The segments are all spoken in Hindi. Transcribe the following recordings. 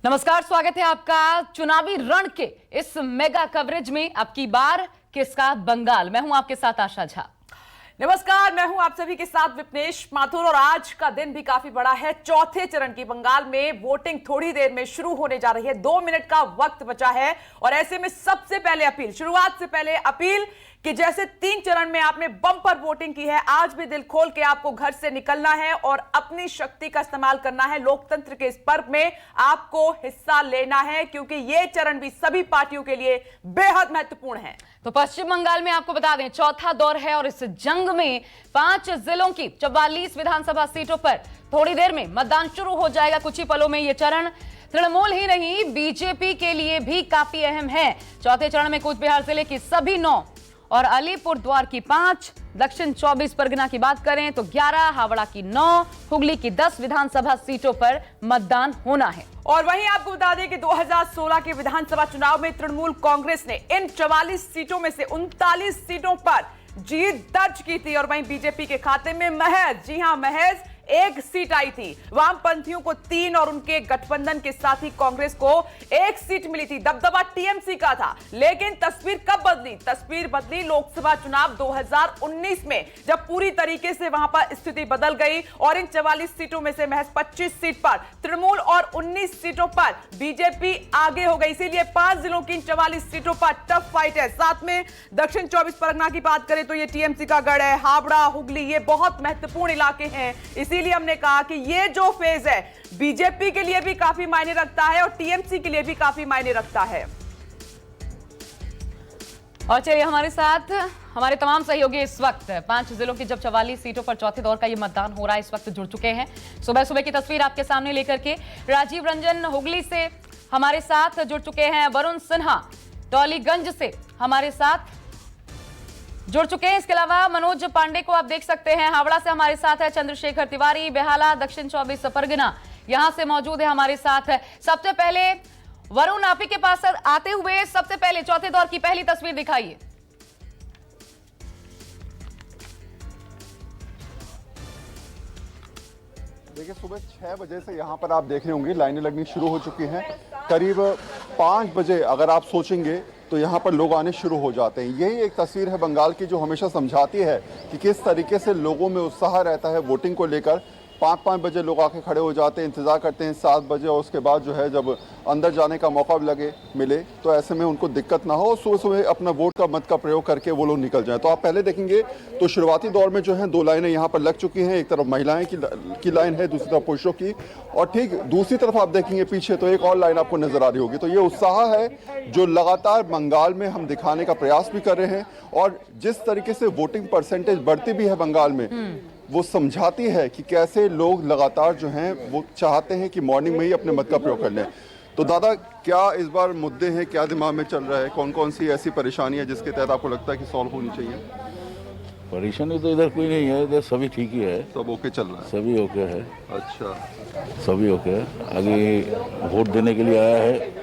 नमस्कार, स्वागत है आपका चुनावी रण के इस मेगा कवरेज में। अब की बार किसका बंगाल। मैं हूं आपके साथ आशा झा। नमस्कार, मैं हूं आप सभी के साथ विपनेश माथुर और आज का दिन भी काफी बड़ा है। चौथे चरण की बंगाल में वोटिंग थोड़ी देर में शुरू होने जा रही है। 2 मिनट का वक्त बचा है और ऐसे में सबसे पहले अपील, शुरुआत से पहले अपील कि जैसे 3 चरण में आपने बम्पर वोटिंग की है, आज भी दिल खोल के आपको घर से निकलना है और अपनी शक्ति का इस्तेमाल करना है। लोकतंत्र के इस पर्व में आपको हिस्सा लेना है क्योंकि यह चरण भी सभी पार्टियों के लिए बेहद महत्वपूर्ण है। तो पश्चिम बंगाल में आपको बता दें, चौथा दौर है और इस जंग में 5 जिलों की 44 विधानसभा सीटों पर थोड़ी देर में मतदान शुरू हो जाएगा। कुछ ही पलों में यह चरण तृणमूल ही नहीं, बीजेपी के लिए भी काफी अहम है। चौथे चरण में कूच बिहार जिले की सभी 9 और अलीपुर द्वार की 5, दक्षिण 24 परगना की बात करें तो 11, हावड़ा की 9, हुगली की 10 विधानसभा सीटों पर मतदान होना है। और वहीं आपको बता दें कि 2016 के विधानसभा चुनाव में तृणमूल कांग्रेस ने इन 44 सीटों में से 39 सीटों पर जीत दर्ज की थी और वहीं बीजेपी के खाते में महज, जी हां, महज 1 सीट आई थी। वामपंथियों को 3 और उनके गठबंधन के साथ ही कांग्रेस को 1 सीट मिली थी। दबदबा टीएमसी का था। लेकिन तस्वीर कब बदली? तस्वीर बदली लोकसभा चुनाव 2019 में, जब पूरी तरीके से वहां पर स्थिति बदल गई और इन 44 सीटों में से महज 25 सीट पर तृणमूल और 19 सीटों पर बीजेपी आगे हो गई। इसीलिए 5 जिलों की इन 44 सीटों पर टफ फाइट है। साथ में दक्षिण 24 परगना की बात करें तो ये टीएमसी का गढ़ है। हावड़ा, हुगली, ये बहुत महत्वपूर्ण इलाके हैं। इसीलिए हमने कहा कि ये जो फेज है बीजेपी के लिए भी काफी मायने रखता है और टीएमसी के लिए भी काफी मायने रखता है। और चलिए, हमारे साथ हमारे तमाम सहयोगी इस वक्त 5 जिलों की जब 44 सीटों पर चौथे दौर का ये मतदान हो रहा है, इस वक्त जुड़ चुके हैं। सुबह सुबह की तस्वीर आपके सामने लेकर के राजीव रंजन हुगली से हमारे साथ जुड़ चुके हैं। वरुण सिन्हा टॉलीगंज से हमारे साथ जुड़ चुके हैं। इसके अलावा मनोज पांडे को आप देख सकते हैं, हावड़ा से हमारे साथ है चंद्रशेखर तिवारी। बेहाला, दक्षिण 24 परगना, यहां से मौजूद है हमारे साथ। सबसे पहले वरुण, आप ही के पास आते हुए सबसे पहले चौथे दौर की पहली तस्वीर दिखाइए। देखिए, सुबह 6 बजे से यहाँ पर आप देख रहे होंगे लाइनें लगनी शुरू हो चुकी हैं। करीब 5 बजे अगर आप सोचेंगे तो यहाँ पर लोग आने शुरू हो जाते हैं। यही एक तस्वीर है बंगाल की जो हमेशा समझाती है कि किस तरीके से लोगों में उत्साह रहता है वोटिंग को लेकर। 5-5 बजे लोग आके खड़े हो जाते हैं, इंतज़ार करते हैं 7 बजे और उसके बाद जो है जब अंदर जाने का मौका मिले तो ऐसे में उनको दिक्कत ना हो और सुबह सुबह अपना वोट का मत का प्रयोग करके वो लोग निकल जाएं। तो आप पहले देखेंगे तो शुरुआती दौर में जो है 2 लाइनें यहाँ पर लग चुकी हैं। एक तरफ महिलाएं की लाइन है, दूसरी तरफ पुरुषों की, और ठीक दूसरी तरफ आप देखेंगे पीछे तो एक और लाइन आपको नजर आ रही होगी। तो ये उत्साह है जो लगातार बंगाल में हम दिखाने का प्रयास भी कर रहे हैं और जिस तरीके से वोटिंग परसेंटेज बढ़ती भी है बंगाल में, वो समझाती है कि कैसे लोग लगातार जो हैं वो चाहते हैं कि मॉर्निंग में ही अपने मत का प्रयोग कर लें। तो दादा, क्या इस बार मुद्दे हैं, क्या दिमाग में चल रहा है, कौन कौन सी ऐसी परेशानी है जिसके तहत आपको लगता है कि सॉल्व होनी चाहिए? परेशानी तो इधर कोई नहीं है, इधर सभी ठीक ही है, सब ओके चल रहा है? सभी ओके है। अच्छा, सभी ओके है। आगे वोट देने के लिए आया है,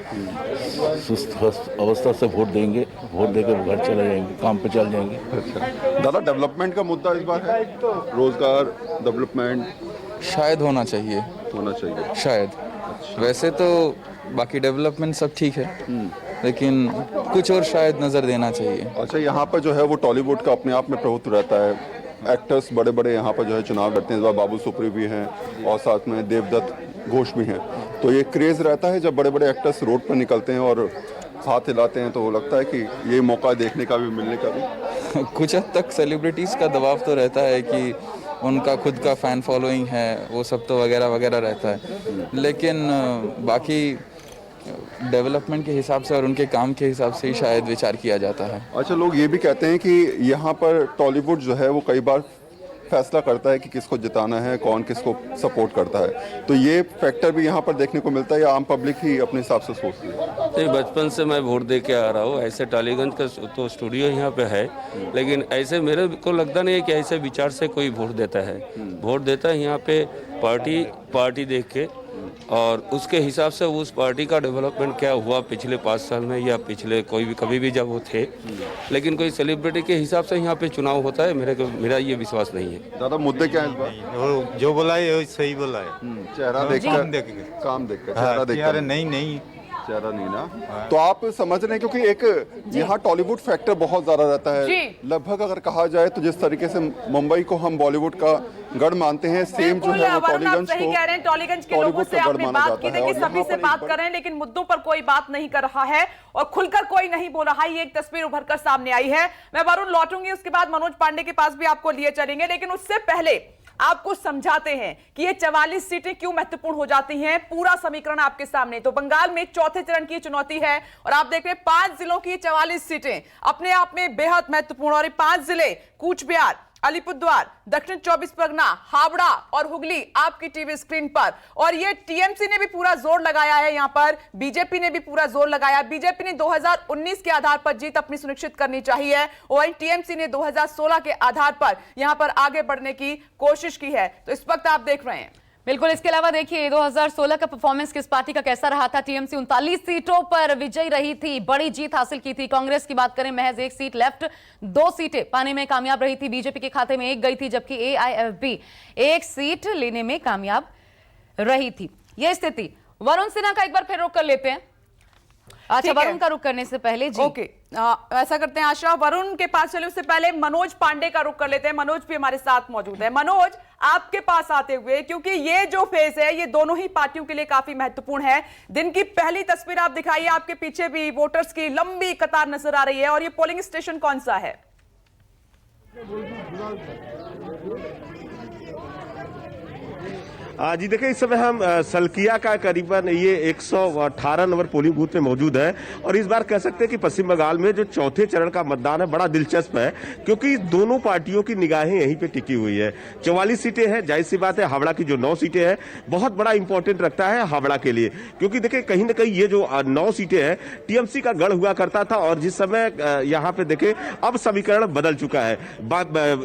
सुस्त अवस्था से वोट देंगे, वोट देकर घर चले जाएंगे, काम पे चल जाएंगे। अच्छा दादा, डेवलपमेंट का मुद्दा इस बार है, रोजगार डेवलपमेंट शायद होना चाहिए शायद। वैसे तो बाकी डेवलपमेंट सब ठीक है, लेकिन कुछ और शायद नज़र देना चाहिए। अच्छा, यहाँ पर जो है वो टॉलीवुड का अपने आप में प्रभुत्व रहता है। एक्टर्स बड़े बड़े यहाँ पर जो है चुनाव लड़ते हैं। इस बार बाबू सुप्री भी हैं और साथ में देवदत्त घोष भी हैं। तो ये क्रेज़ रहता है जब बड़े बड़े एक्टर्स रोड पर निकलते हैं और हाथ हिलाते हैं, तो लगता है कि ये मौका देखने का भी, मिलने का भी। कुछ हद तक सेलिब्रिटीज़ का दबाव तो रहता है कि उनका खुद का फ़ैन फॉलोइंग है, वो सब तो वगैरह वगैरह रहता है, लेकिन बाकी डेवलपमेंट के हिसाब से और उनके काम के हिसाब से ही शायद विचार किया जाता है। अच्छा, लोग ये भी कहते हैं कि यहाँ पर टॉलीवुड जो है वो कई बार फैसला करता है कि किसको जिताना है, कौन किसको सपोर्ट करता है। तो ये फैक्टर भी यहाँ पर देखने को मिलता है या आम पब्लिक ही अपने हिसाब से सोचती है? नहीं, बचपन से मैं वोट दे के आ रहा हूँ। ऐसे टॉलीगंज का तो स्टूडियो यहाँ पे है, लेकिन ऐसे मेरे को लगता नहीं है कि ऐसे विचार से कोई वोट देता है। वोट देता है यहाँ पे पार्टी देख के, और उसके हिसाब से उस पार्टी का डेवलपमेंट क्या हुआ पिछले 5 साल में या पिछले कोई भी कभी भी जब वो थे, लेकिन कोई सेलिब्रिटी के हिसाब से यहाँ पे चुनाव होता है, मेरा ये विश्वास नहीं है। दादा मुद्दे क्या है इस बार? वो जो बोला है वो सही बोला है। चेहरा देखकर, काम देखकर, चेहरा देखकर नहीं चेहरा नहीं ना, तो आप समझ रहे हैं क्योंकि एक यहाँ टॉलीवुड फैक्टर बहुत ज्यादा रहता है। लगभग अगर कहा जाए तो जिस तरीके से मुंबई को हम बॉलीवुड का गढ़ मानते हैं, सेम जो है वो टॉलीगंज को, सही कह रहे हैं, टॉलीगंज के लोगों से आपने बात की, देखिए सभी से बात कर रहे हैं लेकिन मुद्दों पर कोई बात नहीं कर रहा है और खुलकर कोई नहीं बोल रहा है। ये एक तस्वीर उभर कर सामने आई है। मैं वरुण लौटूंगी, उसके बाद मनोज पांडे के पास भी आपको लिए चलेंगे, लेकिन उससे पहले आपको समझाते हैं कि ये 44 सीटें क्यों महत्वपूर्ण हो जाती हैं। पूरा समीकरण आपके सामने। तो बंगाल में चौथे चरण की चुनौती है और आप देख रहे हैं 5 जिलों की 44 सीटें अपने आप में बेहद महत्वपूर्ण, और ये 5 जिले कूच बिहार, अलीपुरद्वार, दक्षिण 24 परगना, हावड़ा और हुगली आपकी टीवी स्क्रीन पर। और ये टीएमसी ने भी पूरा जोर लगाया है, यहां पर बीजेपी ने भी पूरा जोर लगाया। बीजेपी ने 2019 के आधार पर जीत अपनी सुनिश्चित करनी चाहिए और टीएमसी ने 2016 के आधार पर यहां पर आगे बढ़ने की कोशिश की है। तो इस वक्त आप देख रहे हैं बिल्कुल। इसके अलावा देखिए 2016 का परफॉर्मेंस किस पार्टी का कैसा रहा था। टीएमसी 39 सीटों पर विजयी रही थी, बड़ी जीत हासिल की थी। कांग्रेस की बात करें, महज 1 सीट लेफ्ट, 2 सीटें पाने में कामयाब रही थी। बीजेपी के खाते में 1 गई थी, जबकि एआईएफबी 1 सीट लेने में कामयाब रही थी। यह स्थिति। वरुण सिन्हा का एक बार फिर रुख कर लेते हैं। अच्छा, वरुण का रुख करने से पहले जी ओके, ऐसा करते हैं आशा, वरुण के पास चले उससे पहले मनोज पांडे का रुख कर लेते हैं। मनोज भी हमारे साथ मौजूद है। मनोज, आपके पास आते हुए, क्योंकि ये जो फेज है ये दोनों ही पार्टियों के लिए काफी महत्वपूर्ण है। दिन की पहली तस्वीर आप दिखाइए, आपके पीछे भी वोटर्स की लंबी कतार नजर आ रही है और ये पोलिंग स्टेशन कौन सा है? जी देखिए, इस समय हम सलकिया का करीबन ये 118 नंबर पोलिंग बूथ में मौजूद है और इस बार कह सकते हैं कि पश्चिम बंगाल में जो चौथे चरण का मतदान है बड़ा दिलचस्प है, क्योंकि दोनों पार्टियों की निगाहें यहीं पे टिकी हुई है। 44 सीटें हैं, जाहिर सी बात है हावड़ा की जो 9 सीटें हैं बहुत बड़ा इंपॉर्टेंट रखता है हावड़ा के लिए, क्योंकि देखिए कहीं ना कहीं ये जो 9 सीटें हैं टीएमसी का गढ़ हुआ करता था और जिस समय यहाँ पे देखे अब समीकरण बदल चुका है।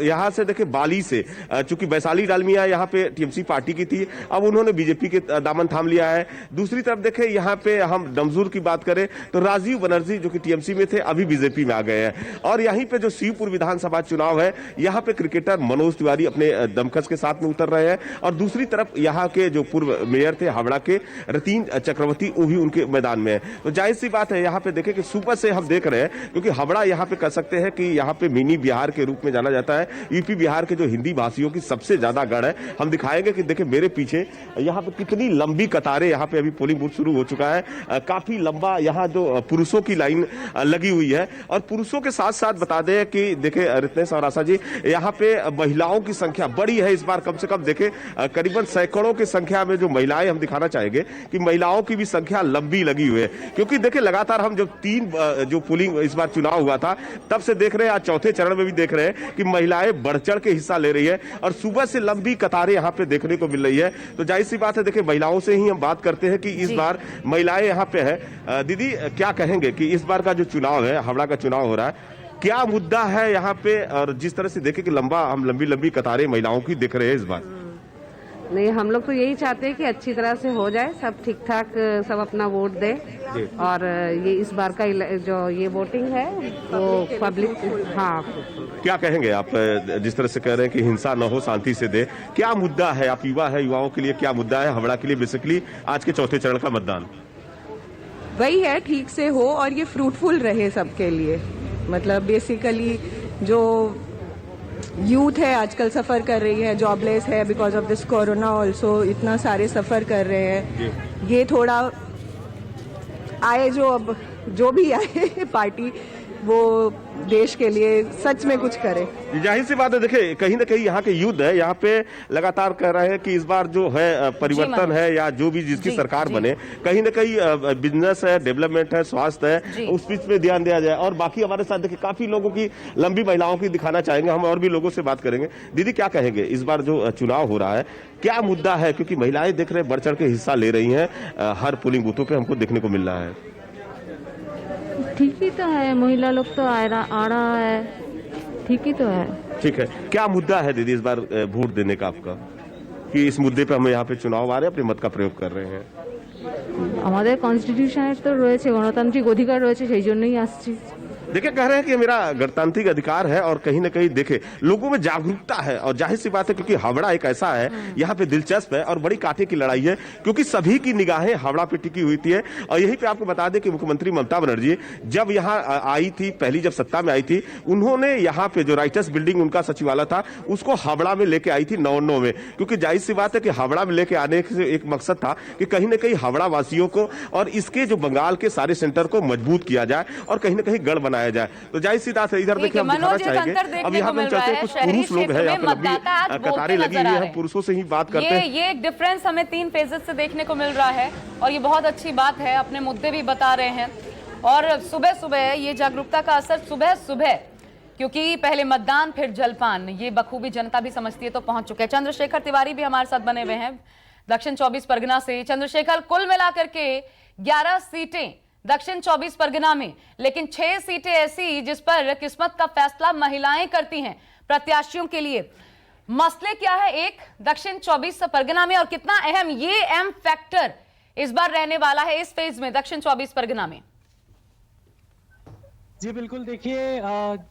यहाँ से देखे बाली से, चूंकि वैशाली डालमिया यहाँ पे टीएमसी पार्टी की थी, अब उन्होंने बीजेपी के दामन थाम लिया है। दूसरी तरफ देखें यहाँ पे हम डमजूर की बात करें तो राजीव बनर्जी जो कि टीएमसी में थे अभी बीजेपी में आ गए हैं। और यहीं पे जो शिवपुर विधानसभा चुनाव है यहाँ पे क्रिकेटर मनोज तिवारी अपने दमकस के साथ में उतर रहे हैं और दूसरी तरफ यहाँ के जो पूर्व मेयर थे हावड़ा के रतीन चक्रवर्ती वो भी उनके मैदान में है। तो जाहिर सी बात है यहाँ पे देखें कि सुबह से हम देख रहे हैं, क्योंकि हावड़ा यहाँ पे कह सकते हैं कि यहाँ पे मिनी बिहार के रूप में जाना जाता है। यूपी बिहार के जो हिंदी भाषियों की सबसे ज्यादा गढ़ है। हम दिखाएंगे कि देखिए मेरे पीछे यहाँ पे कितनी लंबी कतारें, यहाँ पे अभी पोलिंग बूथ शुरू हो चुका है। काफी लंबा यहाँ जो पुरुषों की लाइन लगी हुई है और पुरुषों के साथ साथ बता दें कि देखे रितेश और आशा जी, यहाँ पे महिलाओं की संख्या बड़ी है इस बार। कम से कम देखे करीबन सैकड़ों की संख्या में जो महिलाएं, हम दिखाना चाहेंगे कि महिलाओं की भी संख्या लंबी लगी हुई है, क्योंकि देखिए लगातार हम जब 3 जो पोलिंग इस बार चुनाव हुआ था तब से देख रहे हैं, आज चौथे चरण में भी देख रहे हैं कि महिलाएं बढ़ चढ़ के हिस्सा ले रही है और सुबह से लंबी कतारें यहाँ पे देखने को मिल रही है। तो जाहिर सी बात है, देखिए महिलाओं से ही हम बात करते हैं कि इस बार महिलाएं यहाँ पे है। दीदी क्या कहेंगे कि इस बार का जो चुनाव है, हावड़ा का चुनाव हो रहा है, क्या मुद्दा है यहाँ पे? और जिस तरह से देखे कि लंबी लंबी कतारें महिलाओं की दिख रहे हैं इस बार। नहीं, हम लोग तो यही चाहते हैं कि अच्छी तरह से हो जाए, सब ठीक ठाक, सब अपना वोट दे। और ये इस बार का जो ये वोटिंग है वो पब्लिक, हाँ क्या कहेंगे आप जिस तरह से कह रहे हैं कि हिंसा न हो, शांति से दे, क्या मुद्दा है? आप युवा है, युवाओं के लिए क्या मुद्दा है हावड़ा के लिए बेसिकली आज के चौथे चरण का मतदान? वही है, ठीक से हो और ये फ्रूटफुल रहे सबके लिए। मतलब बेसिकली जो यूथ है आजकल सफर कर रही है, जॉबलेस है because of this corona also, इतना सारे सफर कर रहे हैं। ये थोड़ा आए, जो अब जो भी आए पार्टी, वो देश के लिए सच में कुछ करे। जाहिर सी बात है, देखिए कहीं ना कहीं यहाँ के युद्ध है, यहाँ पे लगातार कह रहे हैं कि इस बार जो है परिवर्तन है या जो भी जिसकी सरकार बने, कहीं ना कहीं बिजनेस है, डेवलपमेंट है, स्वास्थ्य है, उस चीज पे ध्यान दिया जाए। और बाकी हमारे साथ देखिए काफी लोगों की, लंबी महिलाओं की दिखाना चाहेंगे हम, और भी लोगों से बात करेंगे। दीदी क्या कहेंगे, इस बार जो चुनाव हो रहा है क्या मुद्दा है? क्योंकि महिलाएं देख रहे हैं बढ़ चढ़ के हिस्सा ले रही है, हर पोलिंग बूथों पे हमको देखने को मिल रहा है। ठीक ही तो है, महिला लोग तो आ रहा है, ठीक ही तो है। ठीक है, क्या मुद्दा है दीदी इस बार वोट देने का आपका? कि इस मुद्दे पे हम यहाँ पे चुनाव आ रहे हैं, अपने मत का प्रयोग कर रहे हैं? আমাদের কনস্টিটিউশনের তো রয়েছে, গণতান্ত্রিক অধিকার রয়েছে, সেই জন্যই আসছি। देखिए, कह रहे हैं कि मेरा गणतांत्रिक अधिकार है और कहीं ना कहीं देखे लोगों में जागरूकता है, और जाहिर सी बात है क्योंकि हावड़ा एक ऐसा है, यहाँ पे दिलचस्प है और बड़ी कांटे की लड़ाई है क्योंकि सभी की निगाहें हावड़ा पे टिकी हुई थी। और यहीं पे आपको बता दें कि मुख्यमंत्री ममता बनर्जी जब यहाँ आई थी, पहली जब सत्ता में आई थी, उन्होंने यहाँ पे जो राइटर्स बिल्डिंग उनका सचिवालय था उसको हावड़ा में लेके आई थी 99 में, क्योंकि जाहिर सी बात है कि हावड़ा में लेके आने से एक मकसद था कि कहीं ना कहीं हावड़ा वासियों को और इसके जो बंगाल के सारे सेंटर को मजबूत किया जाए और कहीं ना कहीं गढ़ बनाया जाए। तो जाहिर सी बात है, इधर देखिए हम दिखाना चाहेंगे, अब यहाँ पे चलते हैं, कुछ पुरुष लोग हैं, यहाँ पे लंबी कतारें लगी हुई है, हम पुरुषों से ही बात करते हैं। ये एक डिफरेंस हमें 3 फेजेस से देखने को मिल रहा है और ये बहुत अच्छी बात है, अपने मुद्दे भी बता रहे हैं। और सुबह सुबह ये जागरूकता का असर सुबह सुबह, क्योंकि पहले मतदान फिर जलपान, ये बखूबी जनता भी समझती है, तो पहुंच चुके हैं। चंद्रशेखर तिवारी भी हमारे साथ बने हुए हैं दक्षिण 24 परगना से। चंद्रशेखर, कुल मिलाकर के 11 सीटें दक्षिण 24 परगना में, लेकिन 6 सीटें ऐसी जिस पर किस्मत का फैसला महिलाएं करती हैं प्रत्याशियों के लिए। मसले क्या है एक दक्षिण 24 परगना में और कितना अहम ये एम फैक्टर इस बार रहने वाला है इस फेज में दक्षिण 24 परगना में? जी बिल्कुल, देखिए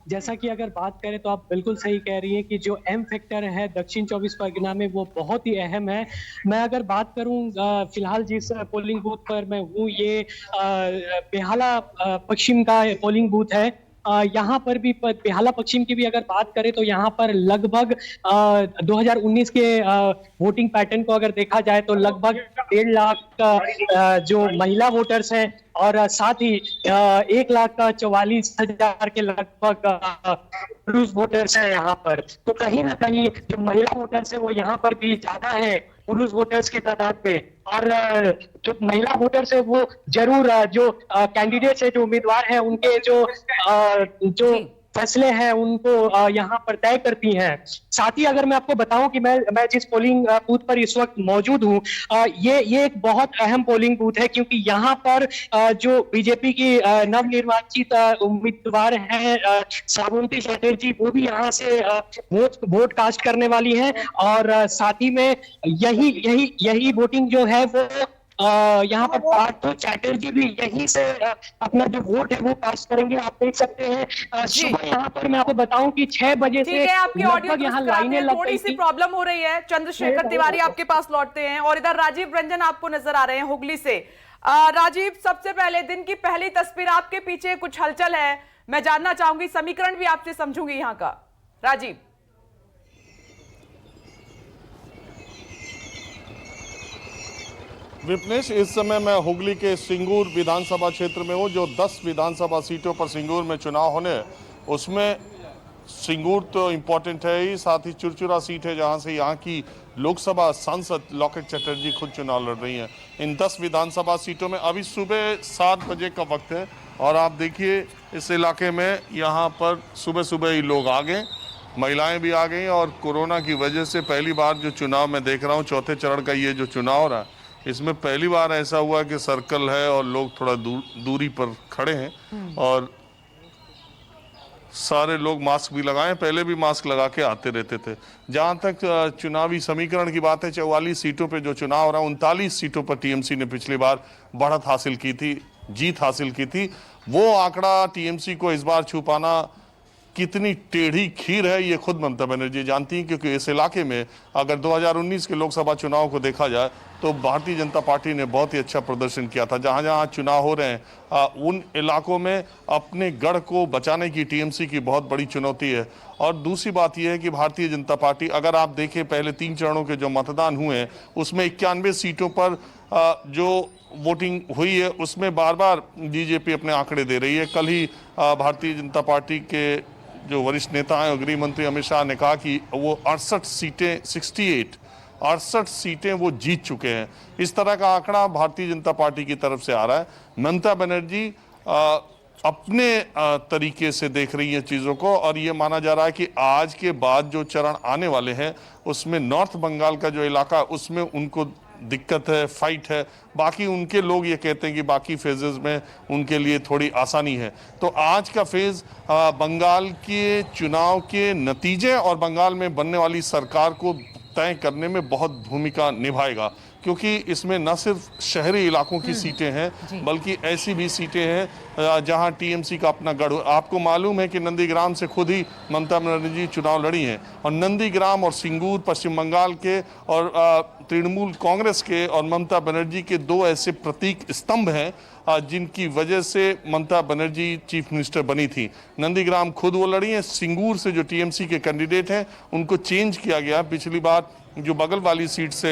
जैसा कि अगर बात करें तो आप बिल्कुल सही कह रही हैं कि जो एम फैक्टर है दक्षिण 24 परगना में वो बहुत ही अहम है। मैं अगर बात करूं फिलहाल जिस पोलिंग बूथ पर मैं हूं, ये बेहाला पश्चिम का पोलिंग बूथ है। यहाँ पर भी बेहाला पश्चिम की भी अगर बात करें तो यहाँ पर लगभग 2019 के वोटिंग पैटर्न को अगर देखा जाए तो लगभग 1.5 लाख जो महिला वोटर्स हैं और साथ ही 1,44,000 के लगभग पुरुष वोटर्स हैं यहाँ पर। तो कहीं ना कहीं जो महिला वोटर्स है वो यहाँ पर भी ज्यादा है पुरुष वोटर्स की तादाद में। और जो महिला वोटर्स है वो जरूर जो कैंडिडेट्स है, जो उम्मीदवार है, उनके जो फैसले हैं उनको यहाँ पर तय करती हैं। साथ ही अगर मैं आपको बताऊं कि मैं जिस पोलिंग बूथ पर इस वक्त मौजूद हूँ, ये एक बहुत अहम पोलिंग बूथ है क्योंकि यहाँ पर जो बीजेपी की नवनिर्वाचित उम्मीदवार हैं श्रावंती चटर्जी, वो भी यहाँ से वोट कास्ट करने वाली हैं। और साथ ही में यही वोटिंग जो है वो यहाँ पर पार्थ चैटर्जी भी यहीं से अपना जो वोट है वो कास्ट करेंगे। आप देख सकते हैं सुबह यहाँ पर मैं आपको बताऊं कि 6 बजे से आपकी ऑडियो यहाँ लाइनें लग थोड़ी सी प्रॉब्लम हो रही है। चंद्रशेखर तिवारी आपके पास लौटते हैं और इधर राजीव रंजन आपको नजर आ रहे हैं हुगली से। राजीव, सबसे पहले दिन की पहली तस्वीर, आपके पीछे कुछ हलचल है, मैं जानना चाहूंगी, समीकरण भी आपसे समझूंगी यहाँ का। राजीव। विपनेश, इस समय मैं हुगली के सिंगूर विधानसभा क्षेत्र में हूँ। जो 10 विधानसभा सीटों पर सिंगूर में चुनाव होने, उसमें सिंगूर तो इम्पोर्टेंट है ही, साथ ही चुरचुरा सीट है जहाँ से यहाँ की लोकसभा सांसद लॉकेट चटर्जी खुद चुनाव लड़ रही हैं। इन 10 विधानसभा सीटों में अभी सुबह 7 बजे का वक्त है और आप देखिए इस इलाके में यहाँ पर सुबह सुबह ही लोग आ गए, महिलाएं भी आ गई। और कोरोना की वजह से पहली बार जो चुनाव मैं देख रहा हूँ, चौथे चरण का ये जो चुनाव हो रहा है, इसमें पहली बार ऐसा हुआ कि सर्कल है और लोग थोड़ा दूरी पर खड़े हैं और सारे लोग मास्क भी लगाए, पहले भी मास्क लगा के आते रहते थे। जहां तक चुनावी समीकरण की बात है, 44 सीटों पे जो चुनाव हो रहा है, 39 सीटों पर टीएमसी ने पिछली बार बढ़त हासिल की थी, जीत हासिल की थी। वो आंकड़ा टीएमसी को इस बार छू पाना कितनी टेढ़ी खीर है, ये खुद ममता बनर्जी जानती हैं, क्योंकि इस इलाके में अगर 2019 के लोकसभा चुनाव को देखा जाए तो भारतीय जनता पार्टी ने बहुत ही अच्छा प्रदर्शन किया था। जहां जहां चुनाव हो रहे हैं उन इलाकों में अपने गढ़ को बचाने की टीएमसी की बहुत बड़ी चुनौती है। और दूसरी बात यह है कि भारतीय जनता पार्टी, अगर आप देखें पहले 3 चरणों के जो मतदान हुए हैं उसमें 91 सीटों पर जो वोटिंग हुई है उसमें बार बार बीजेपी अपने आंकड़े दे रही है। कल ही भारतीय जनता पार्टी के जो वरिष्ठ नेता हैं, गृह मंत्री अमित शाह ने कहा कि वो 68 सीटें वो जीत चुके हैं। इस तरह का आंकड़ा भारतीय जनता पार्टी की तरफ से आ रहा है। ममता बनर्जी अपने तरीके से देख रही है चीज़ों को और ये माना जा रहा है कि आज के बाद जो चरण आने वाले हैं उसमें नॉर्थ बंगाल का जो इलाका, उसमें उनको दिक्कत है, फाइट है। बाकी उनके लोग ये कहते हैं कि बाकी फेजेस में उनके लिए थोड़ी आसानी है। तो आज का फेज बंगाल के चुनाव के नतीजे और बंगाल में बनने वाली सरकार को तय करने में बहुत भूमिका निभाएगा, क्योंकि इसमें न सिर्फ शहरी इलाकों की सीटें हैं बल्कि ऐसी भी सीटें हैं जहां टीएमसी का अपना गढ़। आपको मालूम है कि नंदीग्राम से खुद ही ममता बनर्जी चुनाव लड़ी हैं, और नंदीग्राम और सिंगूर पश्चिम बंगाल के और तृणमूल कांग्रेस के और ममता बनर्जी के दो ऐसे प्रतीक स्तंभ हैं जिनकी वजह से ममता बनर्जी चीफ मिनिस्टर बनी थी। नंदीग्राम खुद वो लड़ी हैं, सिंगूर से जो टीएमसी के कैंडिडेट हैं उनको चेंज किया गया। पिछली बार जो बगल वाली सीट से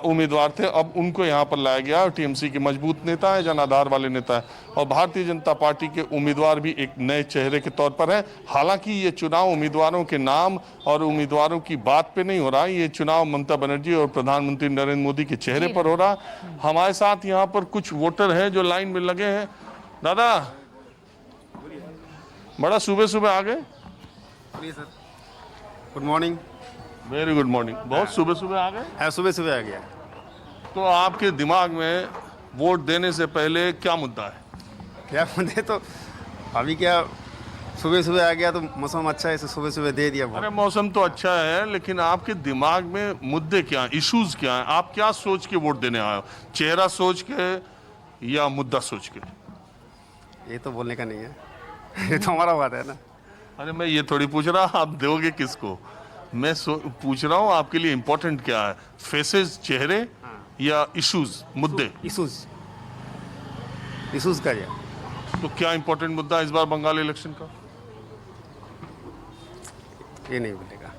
उम्मीदवार थे, अब उनको यहाँ पर लाया गया। और टीएमसी के मजबूत नेता है, जनाधार वाले नेता है, और भारतीय जनता पार्टी के उम्मीदवार भी एक नए चेहरे के तौर पर है। हालांकि ये चुनाव उम्मीदवारों के नाम और उम्मीदवारों की बात पे नहीं हो रहा, ये चुनाव ममता बनर्जी और प्रधानमंत्री नरेंद्र मोदी के चेहरे पर हो रहा। हमारे साथ यहाँ पर कुछ वोटर हैं जो लाइन में लगे हैं। दादा, बड़ा सुबह सुबह आ गए। Good morning. Very good morning. बहुत सुबह सुबह आ गए। हाँ, सुबह सुबह आ गया। तो आपके दिमाग में वोट देने से पहले क्या मुद्दा है? क्या मुद्दे, तो अभी क्या सुबह सुबह आ गया तो मौसम अच्छा है, इसे सुबह सुबह दे दिया। अरे मौसम तो अच्छा है, लेकिन आपके दिमाग में मुद्दे क्या हैं, इश्यूज क्या हैं? आप क्या सोच के वोट देने आए हो? चेहरा सोच के या मुद्दा सोच के? ये तो बोलने का नहीं है, ये तो हमारा बात है ना। अरे मैं ये थोड़ी पूछ रहा आप दोगे किसको, मैं पूछ रहा हूँ आपके लिए इम्पोर्टेंट क्या है, फेसेस चेहरे या इश्यूज मुद्दे? इश्यूज का। तो क्या इम्पोर्टेंट मुद्दा है इस बार बंगाल इलेक्शन का? ये नहीं बोलेगा।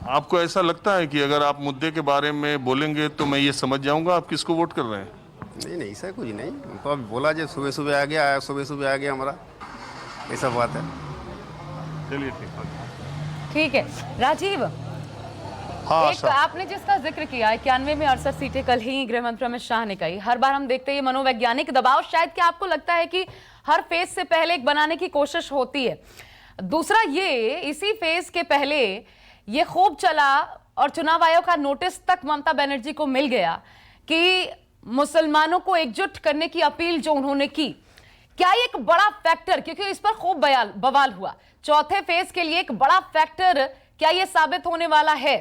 आपको ऐसा लगता है कि अगर आप मुद्दे के बारे में बोलेंगे तो मैं ये समझ जाऊंगा आप किसको वोट कर रहे हैं? नहीं नहीं, ऐसा कुछ नहीं, तो अभी बोला जो सुबह सुबह आ गया, सुबह सुबह आ गया हमारा, ऐसा बात है। चलिए ठीक है। राजीव, एक आपने जिसका जिक्र किया 91 में 68 सीटें कल ही गृह मंत्री अमित शाह ने कही। हर बार हम देखते हैं ये मनोवैज्ञानिक दबाव, शायद क्या आपको लगता है कि हर फेज से पहले एक बनाने की कोशिश होती है? दूसरा ये, इसी फेज के पहले ये खूब चला और चुनाव आयोग का नोटिस तक ममता बनर्जी को मिल गया कि मुसलमानों को एकजुट करने की अपील जो उन्होंने की, क्या ये एक बड़ा फैक्टर, क्योंकि इस पर खूब बवाल हुआ, चौथे फेज के लिए एक बड़ा फैक्टर क्या ये साबित होने वाला है?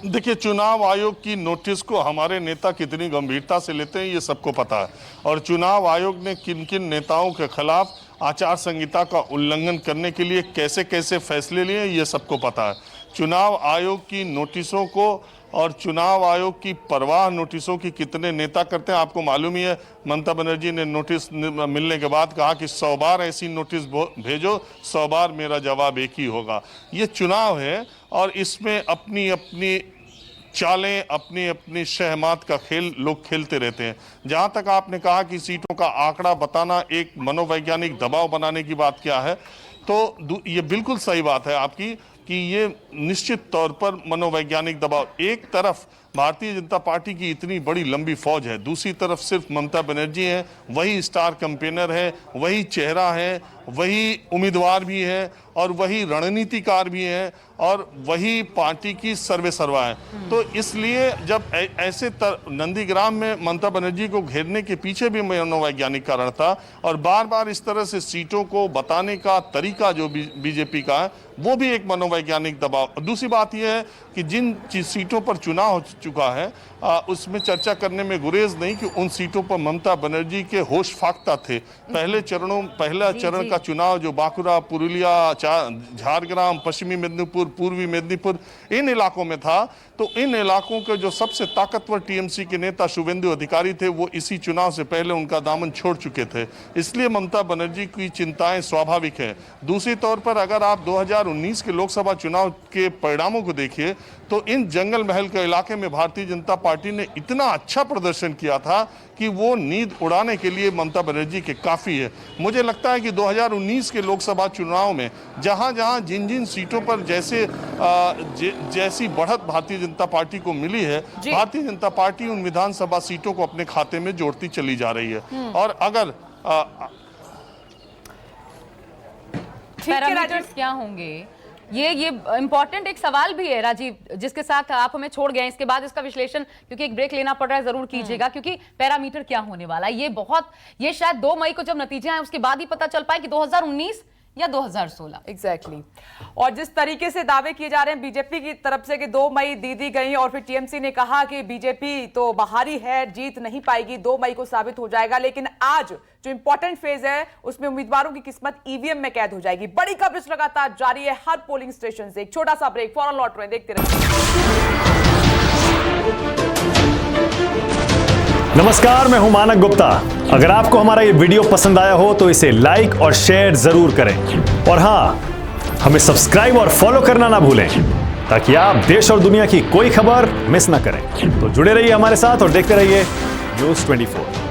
देखिए, चुनाव आयोग की नोटिस को हमारे नेता कितनी गंभीरता से लेते हैं ये सबको पता है, और चुनाव आयोग ने किन किन नेताओं के खिलाफ आचार संहिता का उल्लंघन करने के लिए कैसे कैसे फैसले लिए ये सबको पता है। चुनाव आयोग की नोटिसों को और चुनाव आयोग की परवाह नोटिसों की कितने नेता करते हैं आपको मालूम ही है। ममता बनर्जी ने नोटिस मिलने के बाद कहा कि 100 बार ऐसी नोटिस भेजो, 100 बार मेरा जवाब एक ही होगा। ये चुनाव है और इसमें अपनी अपनी चालें, अपनी अपनी शहमात का खेल लोग खेलते रहते हैं। जहां तक आपने कहा कि सीटों का आंकड़ा बताना एक मनोवैज्ञानिक दबाव बनाने की बात क्या है, तो ये बिल्कुल सही बात है आपकी कि ये निश्चित तौर पर मनोवैज्ञानिक दबाव। एक तरफ भारतीय जनता पार्टी की इतनी बड़ी लंबी फौज है, दूसरी तरफ सिर्फ ममता बनर्जी है, वही स्टार कैंपेनर है, वही चेहरा है, वही उम्मीदवार भी है और वही रणनीतिकार भी है और वही पार्टी की सर्वे सर्वा है। तो इसलिए जब ऐसे नंदीग्राम में ममता बनर्जी को घेरने के पीछे भी मनोवैज्ञानिक कारण था, और बार बार इस तरह से सीटों को बताने का तरीका जो बीजेपी का है वो भी एक मनोवैज्ञानिक दबाव। दूसरी बात यह है कि जिन सीटों पर चुनाव हो चुका है उसमें चर्चा करने में गुरेज नहीं कि उन सीटों पर ममता बनर्जी के होश फाख्ता थे। पहला चरण का चुनाव जो बांकुड़ा, पुरुलिया, झारग्राम, पश्चिमी मेदिनीपुर, पूर्वी मेदिनीपुर, इन इलाकों में था, तो इन इलाकों के जो सबसे ताकतवर टीएमसी के नेता शुभेंदु अधिकारी थे वो इसी चुनाव से पहले उनका दामन छोड़ चुके थे। इसलिए ममता बनर्जी की चिंताएं स्वाभाविक है। दूसरी तौर पर अगर आप 2019 के लोकसभा चुनाव के परिणामों को देखिए तो इन जंगल महल के इलाके में भारतीय जनता पार्टी ने इतना अच्छा प्रदर्शन किया था कि वो नींद उड़ाने के लिए ममता बनर्जी के काफ़ी है। मुझे लगता है कि 2019 के लोकसभा चुनाव में जहां जहां जिन जिन सीटों पर जैसी बढ़त भारतीय जनता पार्टी को मिली है, भारतीय जनता पार्टी उन विधानसभा सीटों को अपने खाते में जोड़ती चली जा रही है। और अगर पैरामीटर्स क्या होंगे, ये इंपॉर्टेंट एक सवाल भी है राजीव, जिसके साथ आप हमें छोड़ गए। इसके बाद इसका विश्लेषण, क्योंकि एक ब्रेक लेना पड़ रहा है, जरूर कीजिएगा, क्योंकि पैरामीटर क्या होने वाला है ये शायद 2 मई को जब नतीजे आए उसके बाद ही पता चल पाए कि 2019 या 2016। एग्जैक्टली और जिस तरीके से दावे किए जा रहे हैं बीजेपी की तरफ से कि 2 मई दीदी गई और फिर टीएमसी ने कहा कि बीजेपी तो बाहरी है, जीत नहीं पाएगी, 2 मई को साबित हो जाएगा। लेकिन आज जो इंपॉर्टेंट फेज है उसमें उम्मीदवारों की किस्मत ईवीएम में कैद हो जाएगी। बड़ी कवरेज लगातार जारी है हर पोलिंग स्टेशन से। एक छोटा सा ब्रेक, फौरन लौट रहे हैं, देखते रहिए। नमस्कार, मैं हूं मानक गुप्ता। अगर आपको हमारा ये वीडियो पसंद आया हो तो इसे लाइक और शेयर जरूर करें और हां, हमें सब्सक्राइब और फॉलो करना ना भूलें ताकि आप देश और दुनिया की कोई खबर मिस ना करें। तो जुड़े रहिए हमारे साथ और देखते रहिए न्यूज़ 24।